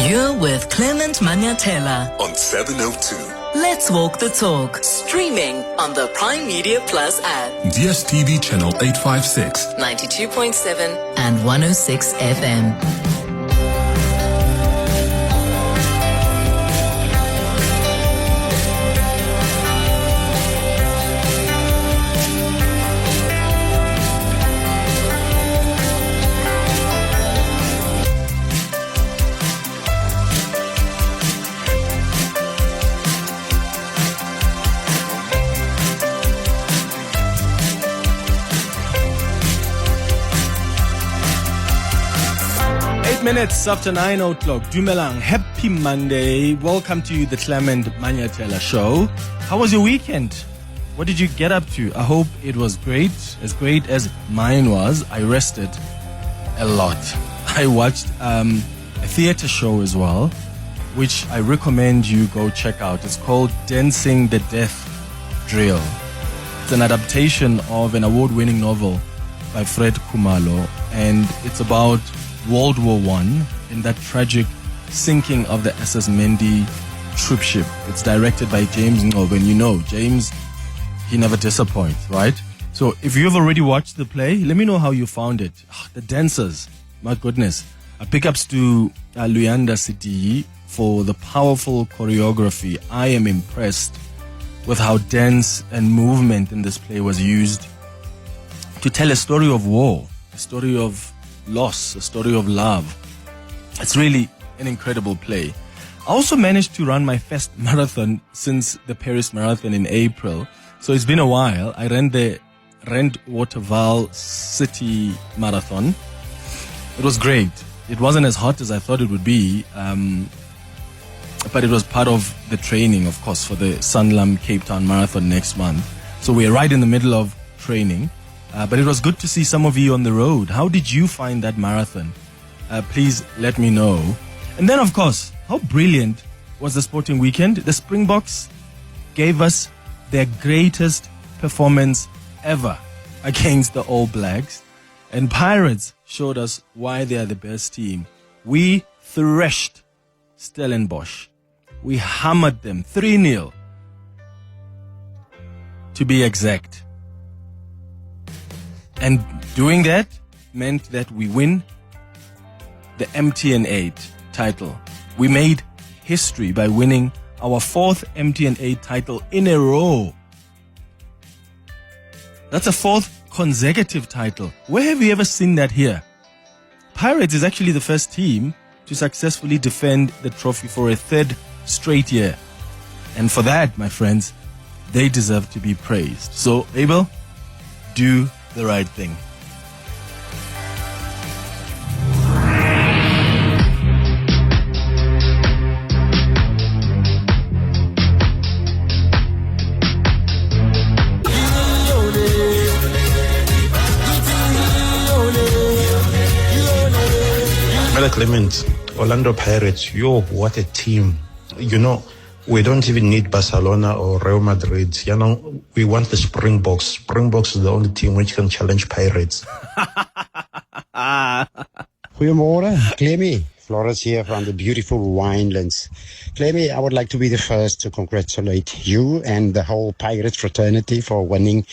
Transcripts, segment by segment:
You're with Clement Manyathela on 702. Let's walk the talk. Streaming on the Prime Media Plus app. DSTV channel 856. 92.7 and 106 FM. 8 minutes after 9 o'clock. Dumelang. Happy Monday. Welcome to the Clement Manyathela Show. How was your weekend? What did you get up to? I hope it was great as mine was. I rested a lot. I watched a theater show as well, which I recommend you go check out. It's called Dancing the Death Drill. It's an adaptation of an award-winning novel by Fred Khumalo, and it's about World War I in that tragic sinking of the SS Mendi troopship. It's directed by James Ngcobo, and you know, James, he never disappoints, right? So if you've already watched the play, let me know how you found it. The dancers, my goodness. Big ups to Luyanda Sidi for the powerful choreography. I am impressed with how dance and movement in this play was used to tell a story of war, a story of loss, a story of love. It's really an incredible play. I also managed to run my first marathon since the Paris Marathon in April. So it's been a while. I ran the Rent-Waterval City Marathon. It was great. It wasn't as hot as I thought it would be, but it was part of the training, of course, for the Sanlam Cape Town Marathon next month. So we're right in the middle of training. But it was good to see some of you on the road. How did you find that marathon? Please let me know. And then, of course, how brilliant was the sporting weekend? The Springboks gave us their greatest performance ever against the All Blacks. And Pirates showed us why they are the best team. We thrashed Stellenbosch. We hammered them 3-0 to be exact. And doing that meant that we win the MTN8 title. We made history by winning our 4th MTN8 title in a row. That's a 4th consecutive title. Where have you ever seen that here? Pirates is actually the first team to successfully defend the trophy for a 3rd straight year. And for that, my friends, they deserve to be praised. So, Abel, do the right thing. Clement, Orlando Pirates, yo, what a team. You know, we don't even need Barcelona or Real Madrid. You know, we want the Springboks. Springboks is the only team which can challenge Pirates. Goeiemorgen, Clemmy. Flores here from the beautiful Winelands. Clemmy, I would like to be the first to congratulate you and the whole Pirates fraternity for winning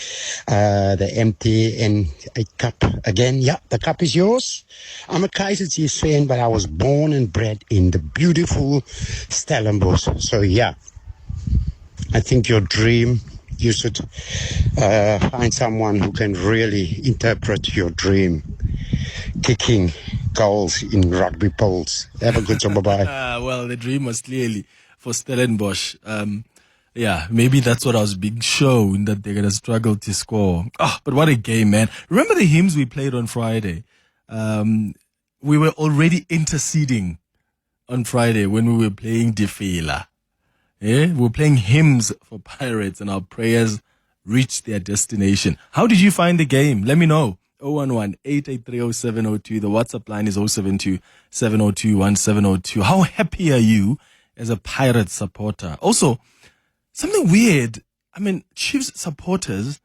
the MTN8 Cup again. Yeah, the cup is yours. I'm a Kaiser Chiefs fan, but I was born and bred in the beautiful Stellenbosch. So yeah, I think your dream, you should find someone who can really interpret your dream. Kicking goals in rugby poles. Have a good job, bye-bye. Well, the dream was clearly for Stellenbosch. Yeah, maybe that's what I was being shown, that they're going to struggle to score. Oh, but what a game, man. Remember the hymns we played on Friday? We were already interceding on Friday when we were playing Defela. Yeah? We were playing hymns for Pirates, and our prayers reached their destination. How did you find the game? Let me know. 011-883-0702. The WhatsApp line is 072-702-1702. How happy are you as a Pirates supporter? Also, something weird. I mean, Chiefs supporters,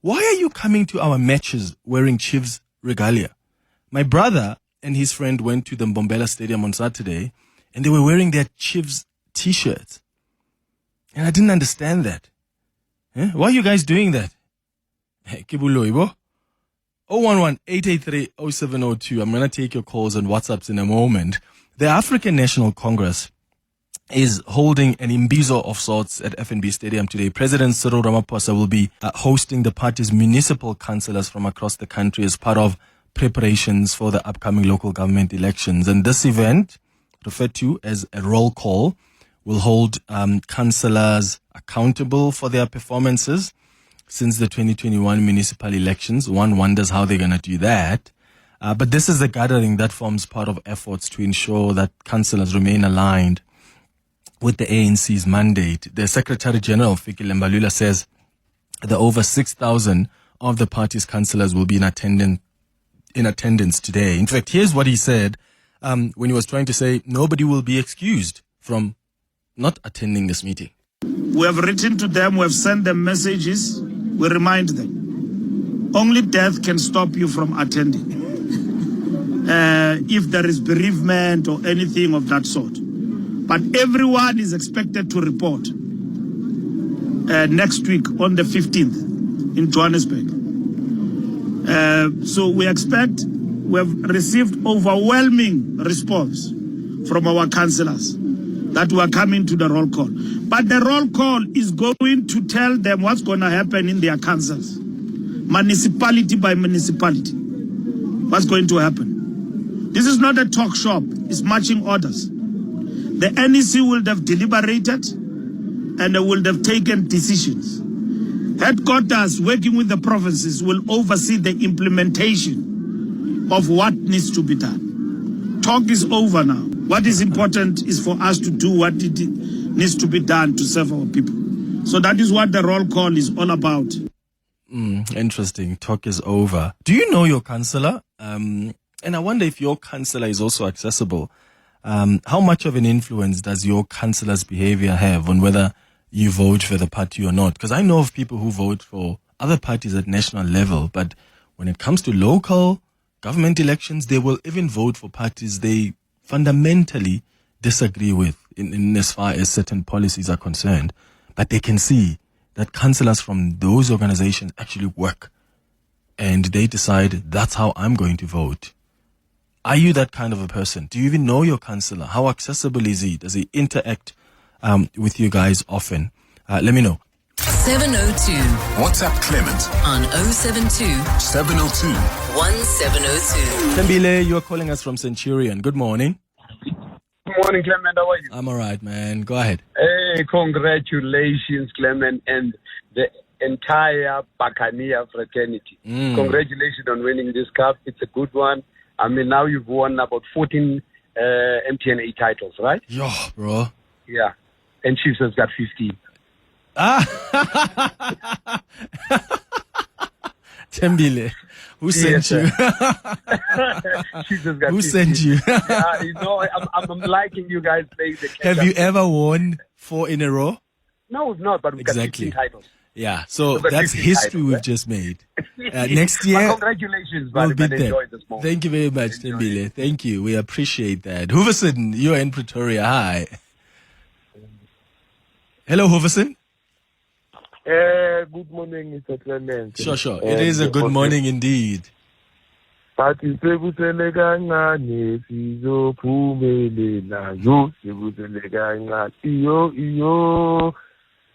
why are you coming to our matches wearing Chiefs regalia? My brother and his friend went to the Mbombela Stadium on Saturday, and they were wearing their Chiefs t-shirts. And I didn't understand that. Why are you guys doing that? Kibuloibo. 011-883-0702. I'm going to take your calls and WhatsApps in a moment. The African National Congress is holding an imbizo of sorts at FNB Stadium today. President Cyril Ramaphosa will be hosting the party's municipal councillors from across the country as part of preparations for the upcoming local government elections. And this event, referred to as a roll call, will hold councillors accountable for their performances since the 2021 municipal elections. One wonders how they're going to do that. But this is a gathering that forms part of efforts to ensure that councillors remain aligned with the ANC's mandate. The Secretary General, Fikile Mbalula, says the over 6,000 of the party's councillors will be in attendance today. In fact, here's what he said when he was trying to say nobody will be excused from not attending this meeting. We have written to them, we have sent them messages, we remind them. Only death can stop you from attending. If there is bereavement or anything of that sort. But everyone is expected to report next week on the 15th in Johannesburg. So we expect, we have received overwhelming response from our councillors that we are coming to the roll call. But the roll call is going to tell them what's going to happen in their councils, municipality by municipality, what's going to happen. This is not a talk shop, it's marching orders. The NEC will have deliberated and they will have taken decisions. Headquarters, working with the provinces, will oversee the implementation of what needs to be done. Talk is over now. What is important is for us to do what it needs to be done to serve our people. So that is what the roll call is all about. Interesting. Talk is over. Do you know your councillor? And I wonder if your councillor is also accessible. How much of an influence does your councillor's behavior have on whether you vote for the party or not? Because I know of people who vote for other parties at national level, but when it comes to local government elections, they will even vote for parties they fundamentally disagree with in as far as certain policies are concerned. But they can see that councillors from those organizations actually work, and they decide that's how I'm going to vote. Are you that kind of a person? Do you even know your councillor? How accessible is he? Does he interact with you guys often? Let me know. 702 WhatsApp Clement on 072 702 1702. Tembile, you're calling us from Centurion. Good morning. Good morning, Clement. How are you? I'm all right, man. Go ahead. Hey, congratulations, Clement, and the entire Buccaneer fraternity. Congratulations on winning this cup. It's a good one. I mean, now you've won about 14 MTN8 titles, right? Yo, bro. Yeah. And Chiefs has got 15. Tembile, who sent you? Chiefs has got Who 15. sent you? Yeah, you know, I'm liking you guys playing the catch-up. Have you ever won 4 in a row? No, we've not, but we've got 15 titles. Yeah, so We've got that's 15 history titles, we've right? just made. Next year, But congratulations, we'll buddy, beat man. them. Enjoy this moment. Thank you very much, Enjoy Tembile. Thank you. We appreciate that. Hooverson, you're in Pretoria. Hi. Hello, Hooverson. Good morning, Mr. Clement. Sure. It is a good morning indeed. Party sebusele kancane sizophumelela yo sebusele kancane iyo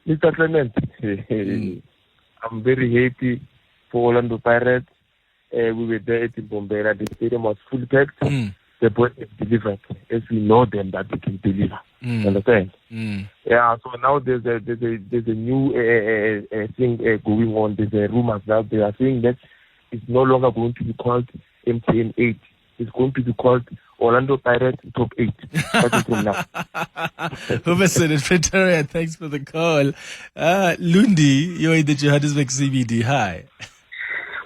Mr. Clement. I'm very happy for Orlando Pirates. We were there at Mbombela. The stadium was fully packed. The boys delivered, as we know them that they can deliver. Understand? Yeah. So now there's a new thing going on. There's rumors now they are saying that it's no longer going to be called MTN8. It's going to be called Orlando Pirates Top 8. That is from now. Hooverson in Pretoria, thanks for the call. Lundi, you're in the Johannesburg CBD. Hi.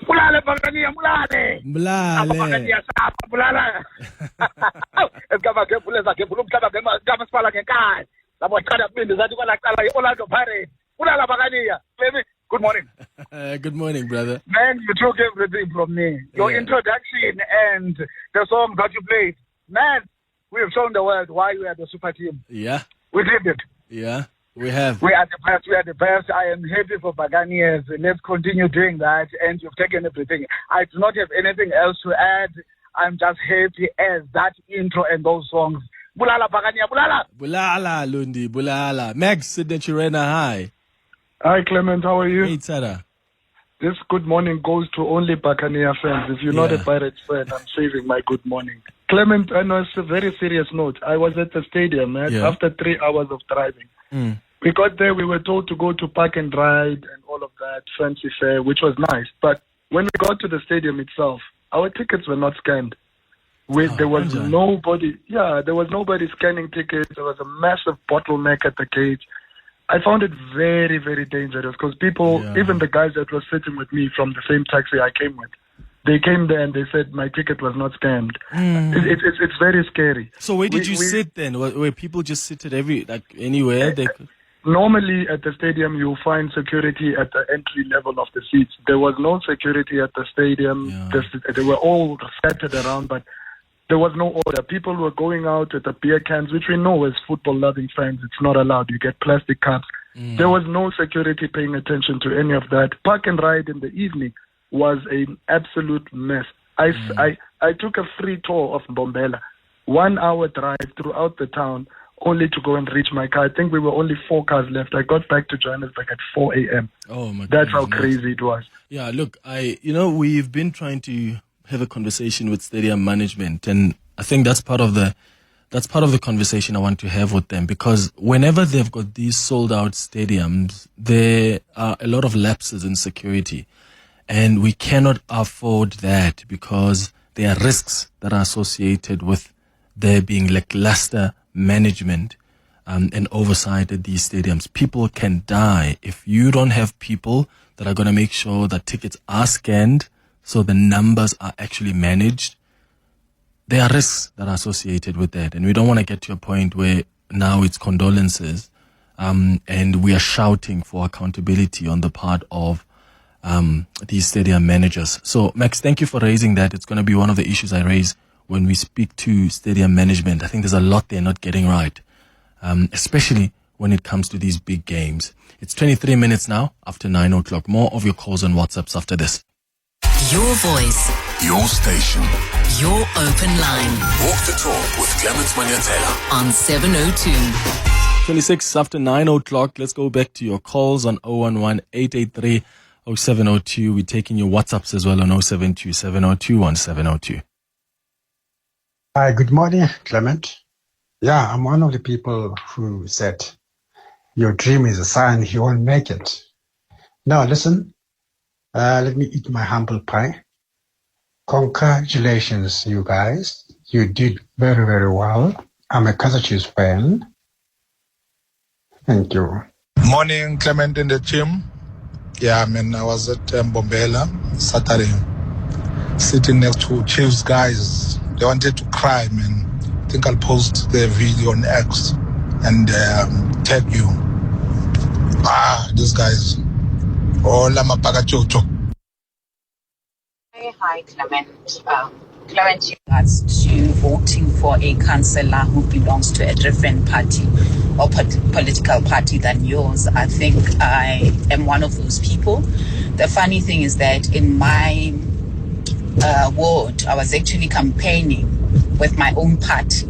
Mulale, Buccaneer, mulale. Mlale. Good morning. Good morning, brother. Man, you took everything from me. Your introduction and the song that you played. Man, We have shown the world why we are the super team. Yeah. We did it. Yeah. We have. We are the best. We are the best. I am happy for Paganiers. Let's continue doing that. And you've taken everything. I do not have anything else to add. I'm just happy as that intro and those songs. Bulala Pagania, Bulala. Bulala, Lundi, Bulala. Max, Sydney Chirena, hi. Hi, Clement. How are you? Hey, Tara. This good morning goes to only Buccaneer fans. If you're not a Pirates fan, I'm saving my good morning. Clement, I know it's a very serious note. I was at the stadium after 3 hours of driving. We got there, we were told to go to park and ride and all of that fancy fare, which was nice. But when we got to the stadium itself, our tickets were not scanned. There was nobody scanning tickets. There was a massive bottleneck at the gate. I found it very, very dangerous because people, even the guys that were sitting with me from the same taxi I came with, they came there and they said my ticket was not scanned. It's very scary. So where did you sit then? Where people just sit at anywhere? Normally at the stadium you'll find security at the entry level of the seats. There was no security at the stadium. They were all scattered around, but there was no order. People were going out with the beer cans, which we know as football-loving fans, it's not allowed. You get plastic cups. There was no security paying attention to any of that. Park and ride in the evening was an absolute mess. I took a free tour of Mbombela, 1 hour drive throughout the town, only to go and reach my car. I think we were only 4 cars left. I got back to Johannesburg at 4 a.m. Oh my! That's how crazy it was. Yeah, look, we've been trying to have a conversation with stadium management, and I think that's part of the conversation I want to have with them, because whenever they've got these sold out stadiums, there are a lot of lapses in security, and we cannot afford that because there are risks that are associated with there being lackluster management and oversight at these stadiums. People can die if you don't have people that are going to make sure that tickets are scanned so the numbers are actually managed. There are risks that are associated with that, and we don't want to get to a point where now it's condolences and we are shouting for accountability on the part of these stadium managers. So Max, thank you for raising that. It's going to be one of the issues I raise when we speak to stadium management. I think there's a lot they're not getting right, especially when it comes to these big games. It's 23 minutes now after 9 o'clock. More of your calls and WhatsApps after this. Your voice, Your station. your open line Walk the talk with Clement Manyathela. on 702. 26 after 9 o'clock. Let's go back to your calls on 011-883-0702. We're taking your WhatsApps as well on 072-702-1702. Hi, good morning, Clement. Yeah, I'm one of the people who said your dream is a sign you won't make it. Now, listen, let me eat my humble pie. Congratulations, you guys. You did very, very well. I'm a Kaizer Chiefs fan. Thank you. Morning, Clement in the gym. Yeah, I was at Mbombela Saturday, sitting next to Chiefs guys. They wanted to cry, man. I think I'll post the video on X and tag you. These guys. Hola, mapagachocho. Hi, Clement. Clement, in regards to voting for a councillor who belongs to a different party or political party than yours, I think I am one of those people. The funny thing is that in my ward, I was actually campaigning with my own party,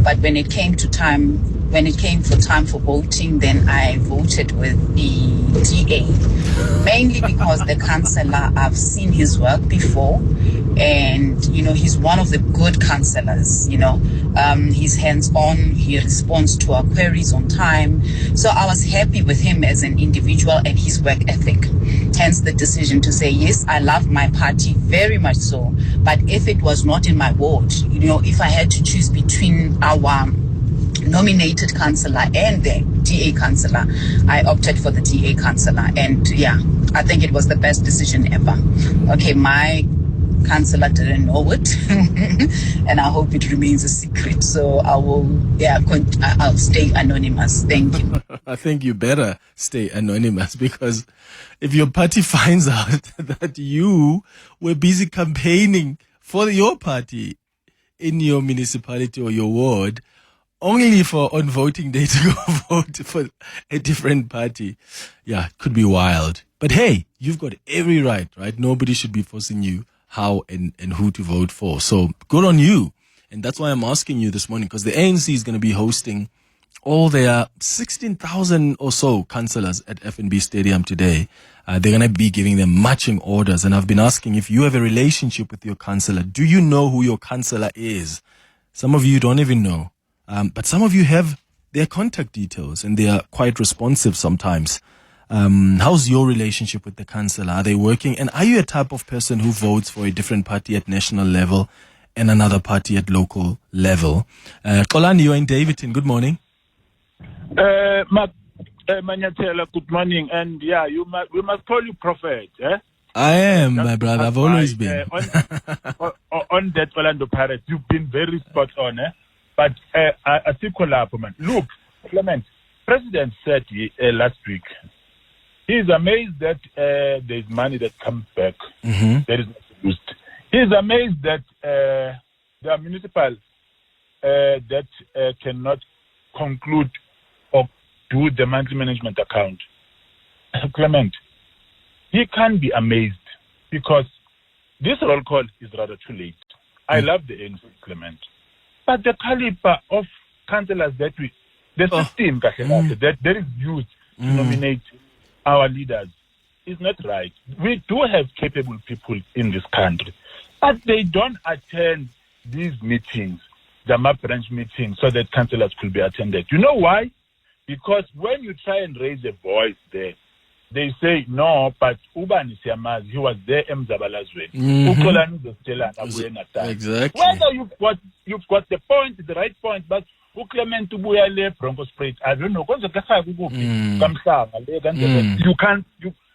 but when it came for time for voting, then I voted with the DA, mainly because the councillor, I've seen his work before, and he's one of the good councillors. He's hands-on, he responds to our queries on time, so I was happy with him as an individual and his work ethic. Hence the decision to say, yes, I love my party very much so, but if it was not in my ward, if I had to choose between our nominated councillor and the DA councillor, I opted for the DA councillor, and I think it was the best decision ever. Okay, my councillor didn't know it and I hope it remains a secret, so I'll stay anonymous. Thank you. I think you better stay anonymous, because if your party finds out that you were busy campaigning for your party, in your municipality or your ward, only for on voting day to go vote for a different party. Yeah, it could be wild. But hey, you've got every right? Nobody should be forcing you how and who to vote for. So good on you. And that's why I'm asking you this morning, because the ANC is going to be hosting all their 16,000 or so councillors at FNB Stadium today. They're going to be giving them marching orders. And I've been asking, if you have a relationship with your councillor, do you know who your councillor is? Some of you don't even know. But some of you have their contact details and they are quite responsive sometimes. How's your relationship with the councillor? Are they working? And are you a type of person who votes for a different party at national level and another party at local level? Kolani, you're in Davidton. Good morning. Manyathela, good morning. And yeah, we must call you prophet. I am, my brother. I've always been. On that Orlando Pirates, you've been very spot on. But I think, man. Look, Clement, President said last week, he's amazed that there's money that comes back. That is not used. He's amazed that there are municipal that cannot conclude or do the monthly management account. Clement, he can't be amazed because this roll call is rather too late. I love the ANC, Clement. But the caliber of councillors that the system that there is used to nominate our leaders is not right. We do have capable people in this country, but they don't attend these meetings, the MAP branch meetings, so that councillors could be attended. You know why? Because when you try and raise a voice there, they say, no, but Ubani Siamaz, he was there, Mzabalazwe. Exactly. Whether you've got the point, the right point, but Clement to Buyale, Bronco Sprit, I don't know, you can't,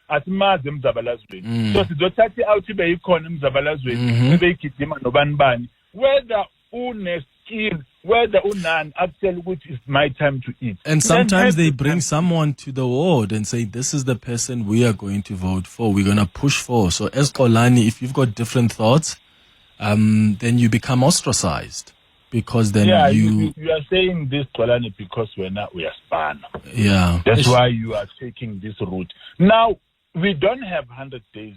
as Mazem Zabalazwe. So the Tati out to be economy Zabalazwe, make it Nobanban, whether Une skill, whether Unan, actually, which is my time to eat. And sometimes they bring someone to the ward and say, this is the person we are going to vote for, we're going to push for. So as Kolani, if you've got different thoughts, then you become ostracized. Because then you are saying this, Kolani, because we are span. Yeah. That's why you are taking this route. Now, we don't have 100 days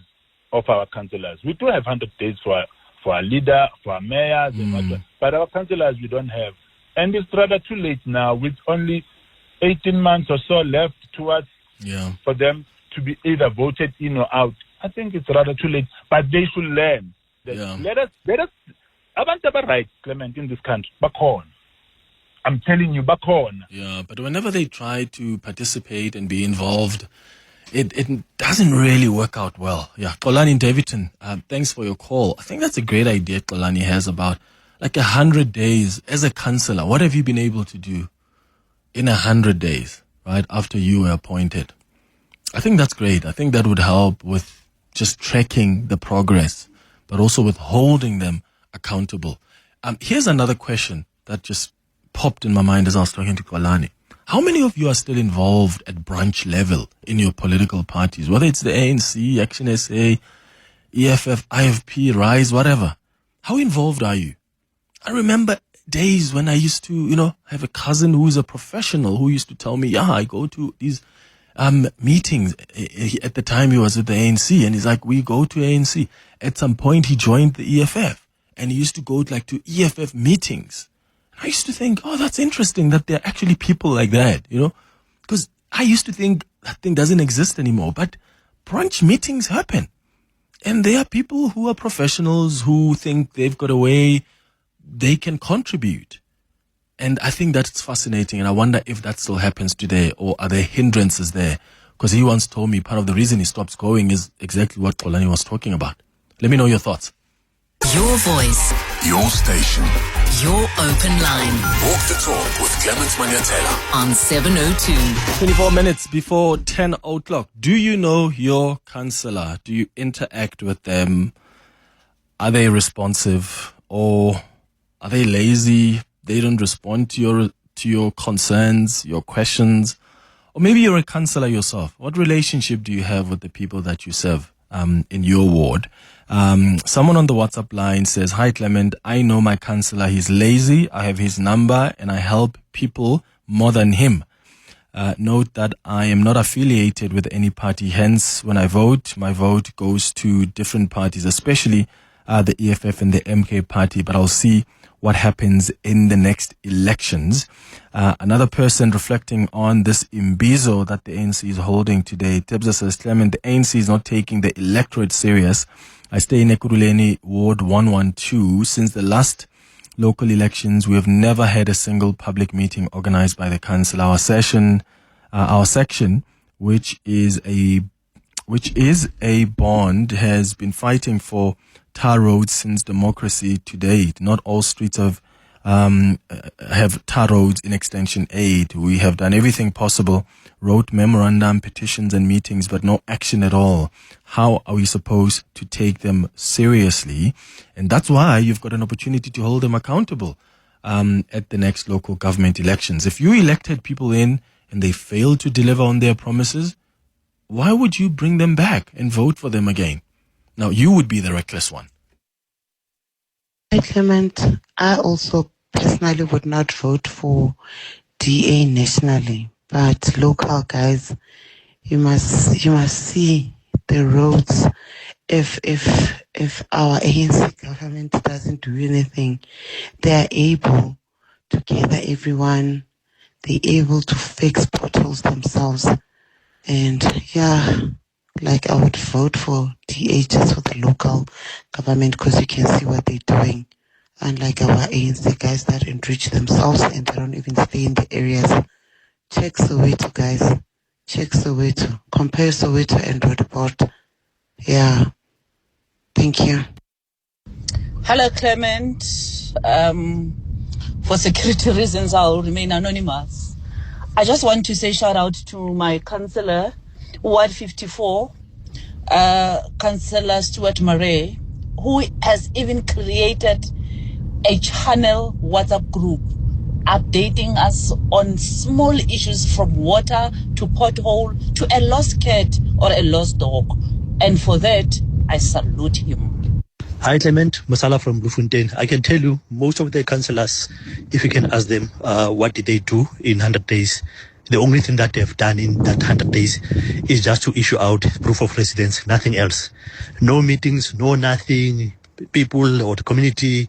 of our councillors. We do have 100 days for our leader, for our mayors, and whatnot. But our councillors we don't have. And it's rather too late now, with only 18 months or so left towards for them to be either voted in or out. I think it's rather too late. But they should learn. Let us Abantu are right, Clement, in this country. Back on. I'm telling you, back on. Yeah, but whenever they try to participate and be involved, it doesn't really work out well. Yeah, Kolani in Davidton, thanks for your call. I think that's a great idea Kolani has about like 100 days as a councillor. What have you been able to do in 100 days, right, after you were appointed? I think that's great. I think that would help with just tracking the progress, but also with holding them accountable. Here's another question that just popped in my mind as I was talking to Kolani. How many of you are still involved at branch level in your political parties, whether it's the ANC, Action SA, EFF, IFP, RISE, whatever? How involved are you? I remember days when I used to, have a cousin who is a professional who used to tell me, I go to these meetings. At the time he was with the ANC, and he's like, we go to ANC. At some point he joined the EFF. And he used to go to EFF meetings. I used to think, that's interesting that there are actually people like that, because I used to think that thing doesn't exist anymore. But branch meetings happen. And there are people who are professionals who think they've got a way they can contribute. And I think that's fascinating. And I wonder if that still happens today, or are there hindrances there? Because he once told me part of the reason he stops going is exactly what Kolani was talking about. Let me know your thoughts. Your voice. Your station. Your open line. Walk the talk with Clement Manyathela. On 702. 24 minutes before 10 o'clock. Do you know your councillor? Do you interact with them? Are they responsive? Or are they lazy? They don't respond to your concerns, your questions? Or maybe you're a councillor yourself. What relationship do you have with the people that you serve in your ward? Someone on the WhatsApp line says, "Hi Clement, I know my councillor. He's lazy. I have his number and I help people more than him. Note that I am not affiliated with any party. Hence, when I vote, my vote goes to different parties, especially the EFF and the MK party. But I'll see what happens in the next elections." Another person reflecting on this imbizo that the ANC is holding today, Tebza says, "Clement, the ANC is not taking the electorate serious. I stay in Ekurhuleni, Ward 112. Since the last local elections, we have never had a single public meeting organized by the council. Our section, which is a bond, has been fighting for tar roads since democracy to date. Not all streets have tar roads in Extension 8. We have done everything possible, wrote memorandum, petitions and meetings, but no action at all. How are we supposed to take them seriously?" And that's why you've got an opportunity to hold them accountable at the next local government elections. If you elected people in and they failed to deliver on their promises, why would you bring them back and vote for them again? Now, you would be the reckless one. Hi, Clement. I also personally would not vote for DA nationally, but local guys, you must see the roads. If our ANC government doesn't do anything, they are able to gather everyone. They're able to fix potholes themselves. And yeah, like I would vote for DA just for the local government because you can see what they're doing. Unlike our ANC guys that enrich themselves and they don't even stay in the areas. Check Soweto, guys. Check Soweto. Compare Soweto and Roodepoort. Yeah. Thank you. Hello, Clement. For security reasons, I'll remain anonymous. I just want to say shout out to my councillor, Ward 54, Councillor Stuart Murray, who has even created a channel WhatsApp group updating us on small issues from water to pothole to a lost cat or a lost dog. And for that, I salute him. Hi Clement, Masala from Bloemfontein. I can tell you, most of the councillors, if you can ask them, what did they do in 100 days? The only thing that they've done in that 100 days is just to issue out proof of residence, nothing else. No meetings, no nothing. People or the community,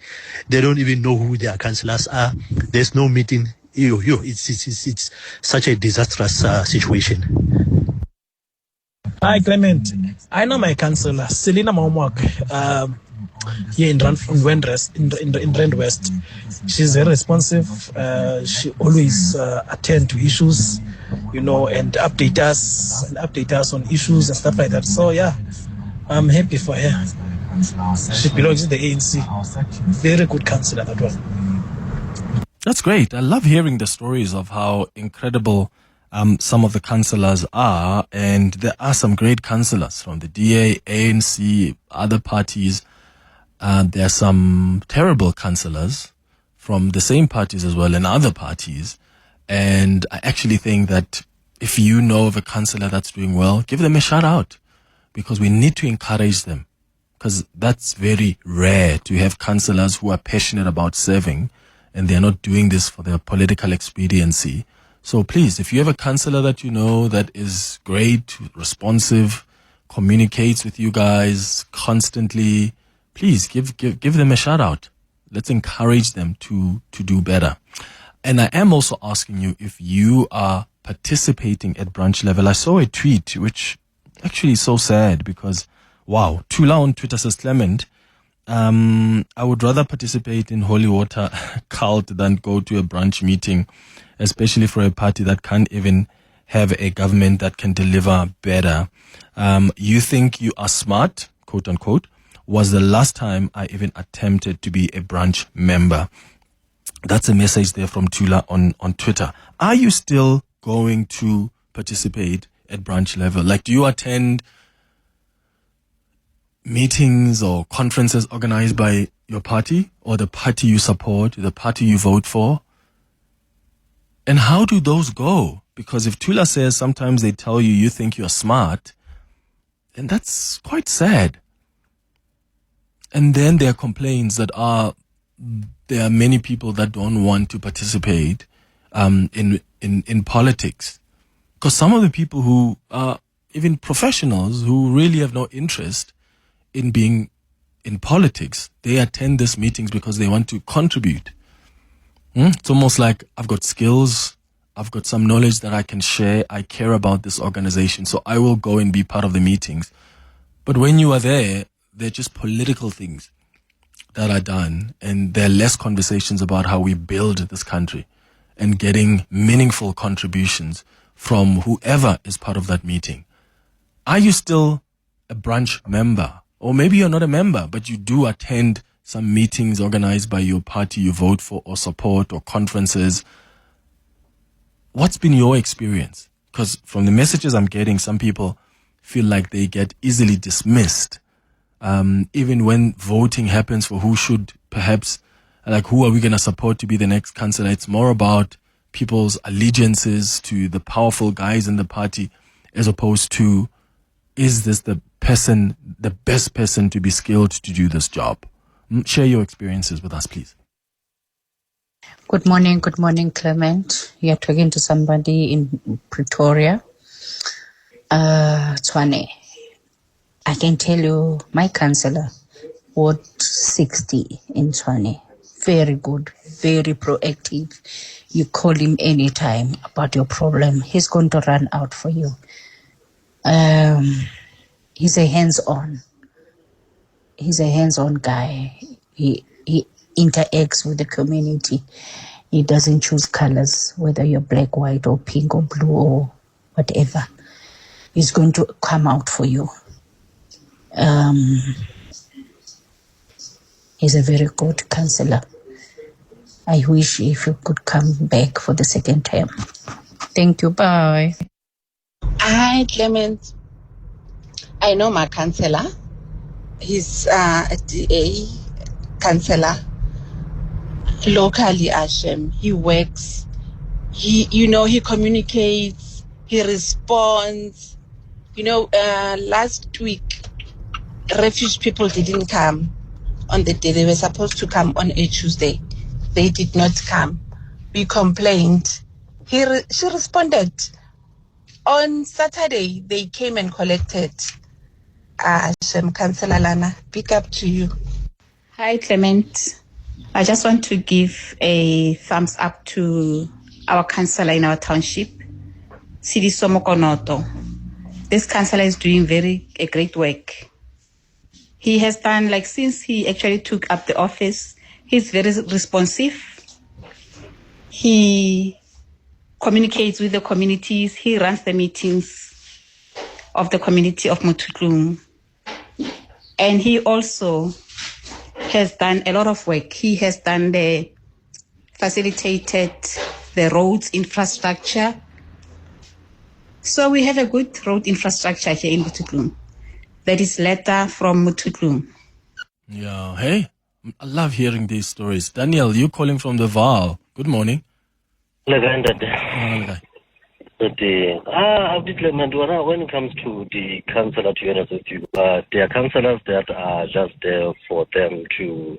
they don't even know who their councillors are. There's no meeting. It's such a disastrous situation. Hi Clement, I know my councillor, Selina Maumwak, here in Rand West. She's very responsive. She always attend to issues, and update us on issues and stuff like that. So yeah, I'm happy for her. She belongs to the ANC. Very good councillor, that one. That's great. I love hearing the stories of how incredible some of the councillors are, and there are some great councillors from the DA, ANC, other parties. There are some terrible councillors from the same parties as well and other parties. And I actually think that if you know of a councillor that's doing well, give them a shout out, because we need to encourage them. Because that's very rare to have councillors who are passionate about serving and they're not doing this for their political expediency. So please, if you have a councillor that you know that is great, responsive, communicates with you guys constantly, please give them a shout out. Let's encourage them to do better. And I am also asking you if you are participating at branch level. I saw a tweet which actually is so sad because wow, Tula on Twitter says, "Clement, I would rather participate in holy water cult than go to a branch meeting, especially for a party that can't even have a government that can deliver better. You think you are smart, quote unquote, was the last time I even attempted to be a branch member." That's a message there from Tula on Twitter. Are you still going to participate at branch level? Like, do you attend meetings or conferences organized by your party or the party you support, the party you vote for? And how do those go? Because if Tula says sometimes they tell you think you're smart, then that's quite sad. And then there are complaints that there are many people that don't want to participate in politics. Because some of the people who are even professionals who really have no interest in being in politics, they attend these meetings because they want to contribute. It's almost like I've got skills, I've got some knowledge that I can share, I care about this organization, so I will go and be part of the meetings. But when you are there, they're just political things that are done, and there are less conversations about how we build this country and getting meaningful contributions from whoever is part of that meeting. Are you still a branch member? Or maybe you're not a member, but you do attend some meetings organized by your party you vote for or support, or conferences. What's been your experience? Because from the messages I'm getting, some people feel like they get easily dismissed. Even when voting happens for who should perhaps, like who are we going to support to be the next councillor, it's more about people's allegiances to the powerful guys in the party as opposed to, is this the person, the best person to be skilled to do this job? Share your experiences with us, please. Good morning, Clement. You're talking to somebody in Pretoria. Tshwane. I can tell you, my councillor, Ward 60 in Tshwane, very good, very proactive. You call him anytime about your problem, he's going to run out for you. He's a hands-on guy. He interacts with the community. He doesn't choose colors, whether you're black, white, or pink, or blue, or whatever. He's going to come out for you. He's a very good councillor. I wish if you could come back for the second term. Thank you. Bye. Hi, Clement. I know my councillor. He's a DA councillor locally, Ashem. He works. He communicates. He responds. Last week, refugee people didn't come on the day they were supposed to come on a Tuesday. They did not come. We complained. She responded. On Saturday, they came and collected. Councillor Lana, pick up to you. Hi, Clement. I just want to give a thumbs up to our councillor in our township, Sidi Somokonoto. This councillor is doing a great work. He has done, since he actually took up the office, he's very responsive. He communicates with the communities. He runs the meetings of the community of Muthutlung. And he also has done a lot of work. He has facilitated the roads infrastructure. So we have a good road infrastructure here in Muthutlung. That is letter from Muthutlung. Yeah, hey, I love hearing these stories. Daniel, you calling from the Vaal. Good morning. When it comes to the councillor, to be honest with you, there are councillors that are just there for them to,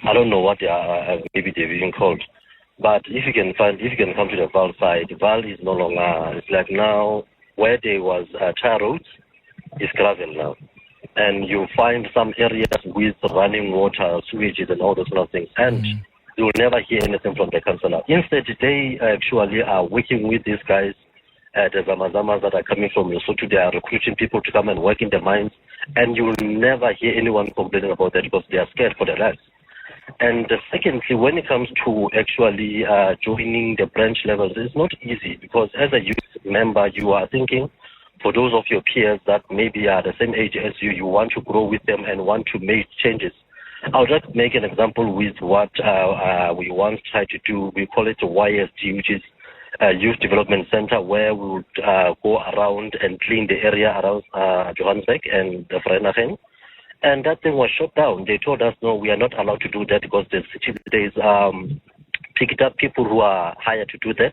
I don't know what they are, maybe they're being called. But if you can come to the Vaal side, Vaal is no longer, it's like now where there was tar roads, is gravel now. And you find some areas with running water, sewages and all those sort of things. And you will never hear anything from the councillor. Instead, they actually are working with these guys, the Zamazamas that are coming from Lesotho. They are recruiting people to come and work in the mines. And you will never hear anyone complaining about that because they are scared for their lives. And secondly, when it comes to actually joining the branch levels, it's not easy because as a youth member, you are thinking, for those of your peers that maybe are the same age as you, you want to grow with them and want to make changes. I'll just make an example with what we once tried to do. We call it a YSD, which is a Youth Development Center, where we would go around and clean the area around Johannesburg and the Vereeniging. And that thing was shut down. They told us, no, we are not allowed to do that because the city is picked up people who are hired to do that.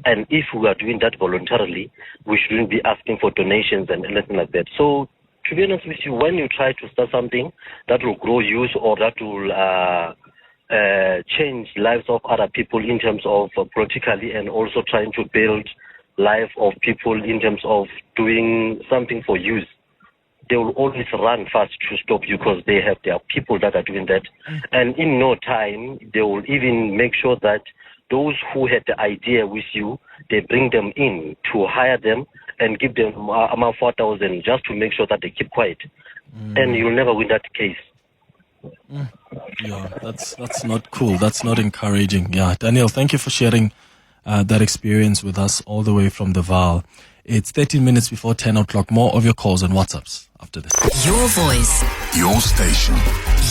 And if we are doing that voluntarily, we shouldn't be asking for donations and anything like that. So to be honest with you, when you try to start something that will grow youth or that will change lives of other people in terms of politically, and also trying to build life of people in terms of doing something for youth, they will always run fast to stop you because they have their people that are doing that. And in no time, they will even make sure that those who had the idea with you, they bring them in to hire them and give them amount 4,000 just to make sure that they keep quiet. And you'll never win that case. Yeah, that's not cool. That's not encouraging. Yeah, Daniel, thank you for sharing that experience with us all the way from the Vaal. It's 13 minutes before 10 o'clock. More of your calls and WhatsApps after this. Your voice, Your station.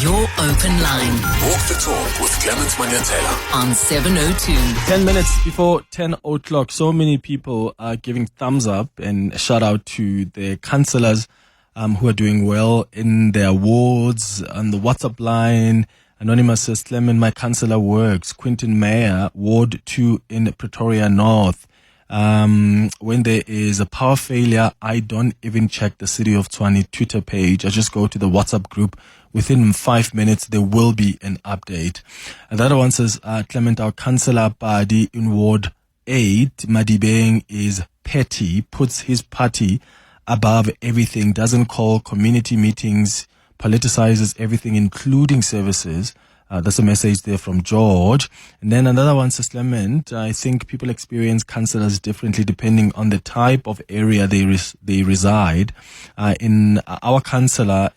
your open line Walk the talk with Clement Manyathela. on 702. 10 minutes before 10 o'clock. So many people are giving thumbs up and a shout out to the councillors who are doing well in their wards. On the WhatsApp line, Anonymous says, Clement, my councillor works. Quinton Mayer, Ward 2 in Pretoria North. When there is a power failure, I don't even check the City of Tshwane Twitter page. I just go to the WhatsApp group. Within 5 minutes, there will be an update. And the other one says, Clement, our councillor Padi in Ward 8, Madibeng, is petty, puts his party above everything, doesn't call community meetings, politicizes everything, including services. That's a message there from George. And then another one says, Clement, I think people experience councillors differently depending on the type of area they reside. In our councillor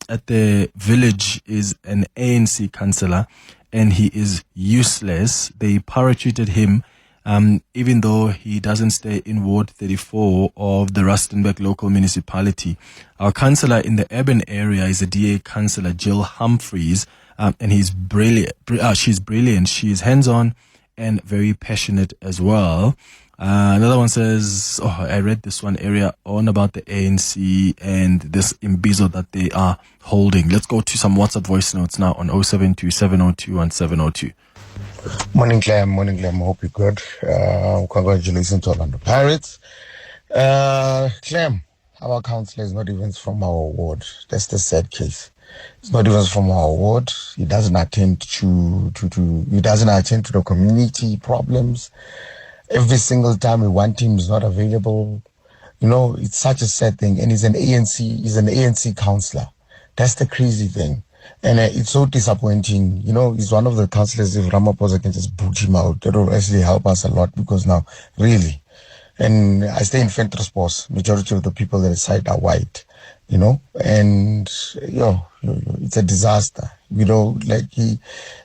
at the village is an ANC councillor, and he is useless. They parachuted him, even though he doesn't stay in Ward 34 of the Rustenburg local municipality. Our councillor in the urban area is a DA councillor, Jill Humphreys, and he's brilliant. She's brilliant. She is hands-on and very passionate as well. Another one says, I read this one area on about the ANC and this imbizo that they are holding. Let's go to some WhatsApp voice notes now on 072 702 and 702. Morning, Clem. Morning, Clem. Hope you're good. Congratulations to Orlando Pirates. Clem, our councillor is not even from our ward. That's the sad case. It's not even from our ward. He doesn't attend to he doesn't attend to the community problems. Every single time we want him, he's not available. You know, it's such a sad thing. And he's an ANC councillor. That's the crazy thing. And it's so disappointing. You know, he's one of the councillors. If Ramaphosa can just boot him out, that will actually help us a lot, because now, really, and I stay in Venterspoort. Majority of the people that reside are white, you know, and it's a disaster. You know, like he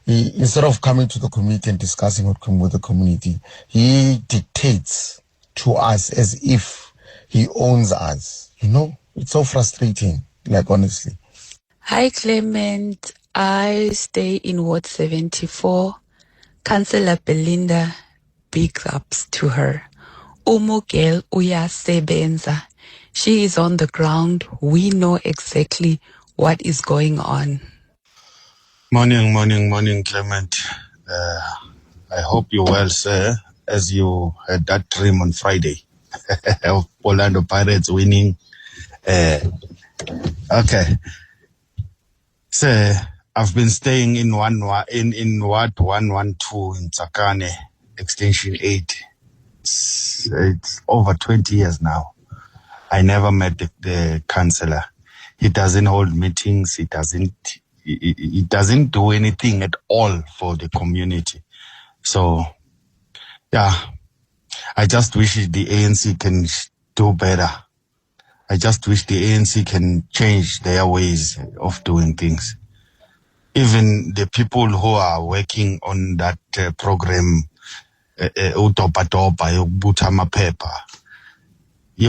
instead of coming to the community and discussing with the community, he dictates to us as if he owns us. You know, it's so frustrating, like, honestly. Hi, Clement. I stay in Ward 74. Councillor Belinda, big ups to her. Umugel uyasebenza. She is on the ground. We know exactly what is going on. Morning, Clement. I hope you're well, sir, as you had that dream on Friday of Orlando Pirates winning. Okay. Sir, I've been staying in Ward 112 in Tsakane, extension 8. It's over 20 years now. I never met the councillor. He doesn't hold meetings. He doesn't do anything at all for the community. So, yeah, I just wish the ANC can do better. I just wish the ANC can change their ways of doing things. Even the people who are working on that program, you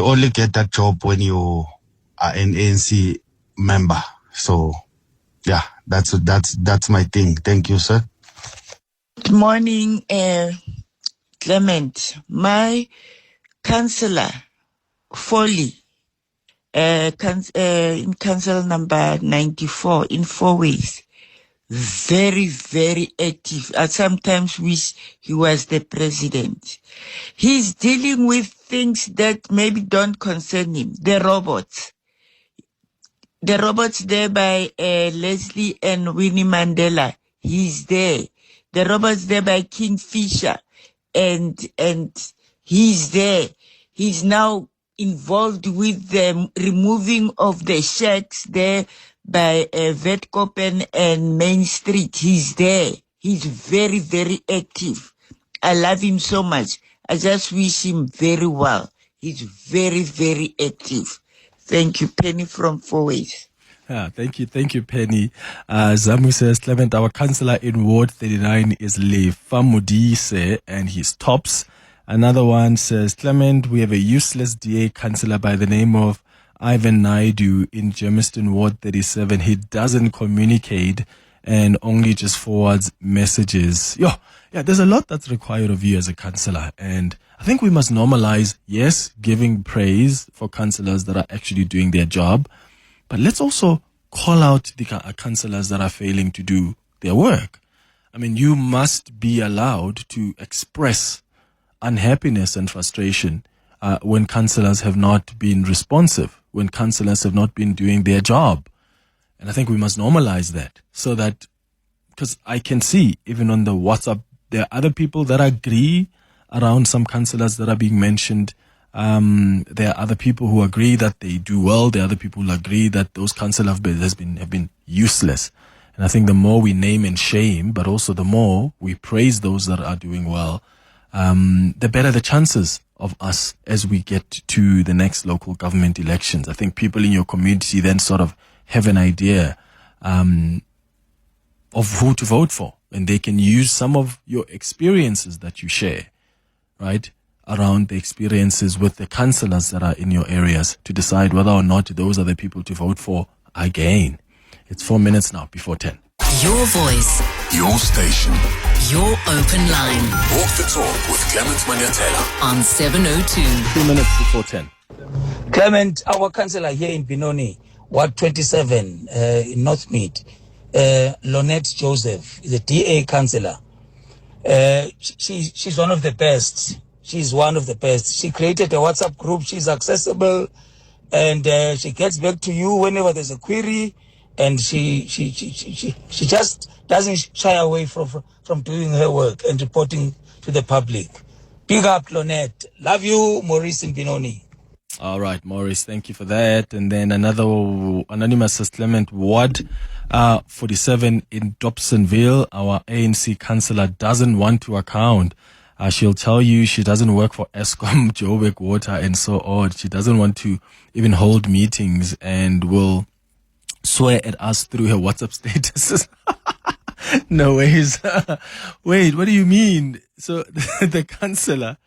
only get that job when you are an ANC member. So, yeah, that's my thing. Thank you, sir. Good morning, Clement. My councillor, Foley, in council number 94, in 4 ways, very, very active. I sometimes wish he was the president. He's dealing with things that maybe don't concern him. The robots. The robots there by Leslie and Winnie Mandela, he's there. The robots there by Kingfisher, and he's there. He's now involved with the removing of the shacks there by Vetkopen and Main Street. He's there. He's very, very active. I love him so much. I just wish him very well. He's very, very active. Thank you, Penny from Four Ways. Thank you, Penny. Zamu says, Clement, our councillor in Ward 39 is Lefa Modise, and he's tops. Another one says, Clement, we have a useless DA councillor by the name of Ivan Naidu in Germiston Ward 37. He doesn't communicate and only just forwards messages. Yeah, there's a lot that's required of you as a councillor, and I think we must normalize, yes, giving praise for councillors that are actually doing their job, but let's also call out the councillors that are failing to do their work. I mean, you must be allowed to express unhappiness and frustration when councillors have not been responsive, when councillors have not been doing their job. And I think we must normalize that, so that, because I can see even on the WhatsApp, there are other people that agree around some councillors that are being mentioned. There are other people who agree that they do well. There are other people who agree that those councillors have been useless. And I think the more we name and shame, but also the more we praise those that are doing well, the better the chances of us as we get to the next local government elections. I think people in your community then sort of have an idea of who to vote for, and they can use some of your experiences that you share, right, around the experiences with the councillors that are in your areas to decide whether or not those are the people to vote for again. It's 4 minutes now before 10. Your voice, Your station. your open line Walk the talk with Clement Manyathela. on 702. 2 minutes before 10. Clement, our councillor here in Benoni, Ward 27, in North Mead, Lonette Joseph, is a DA councillor. She's one of the best. She's one of the best. She created a WhatsApp group. She's accessible, and she gets back to you whenever there's a query. And she just doesn't shy away from doing her work and reporting to the public. Big up, Lonette. Love you, Maurice in Benoni. All right, Maurice, thank you for that. And then another anonymous says, Clement, Ward 47 in Dobsonville, our ANC councillor doesn't want to account. She'll tell you she doesn't work for Eskom, Joburg Water, and so on. She doesn't want to even hold meetings and will swear at us through her WhatsApp statuses. No ways. Wait, what do you mean? So the councillor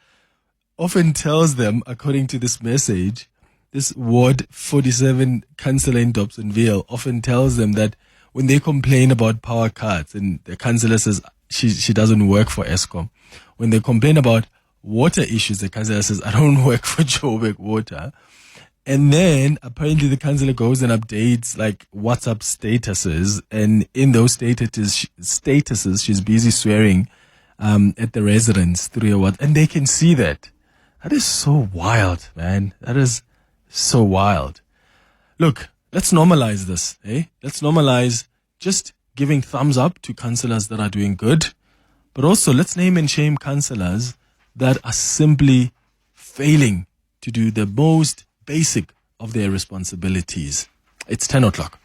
often tells them, according to this message, this Ward 47 councillor in Dobsonville often tells them that when they complain about power cuts, and the councillor says she doesn't work for Eskom. When they complain about water issues, the councillor says, I don't work for Joburg Water. And then apparently the councillor goes and updates like WhatsApp statuses, and in those statuses she's busy swearing at the residents through a WhatsApp, and they can see that. That is so wild, man. That is so wild. Look, let's normalize this, eh? Let's normalize just giving thumbs up to councillors that are doing good, but also let's name and shame councillors that are simply failing to do the most basic of their responsibilities. It's 10 o'clock.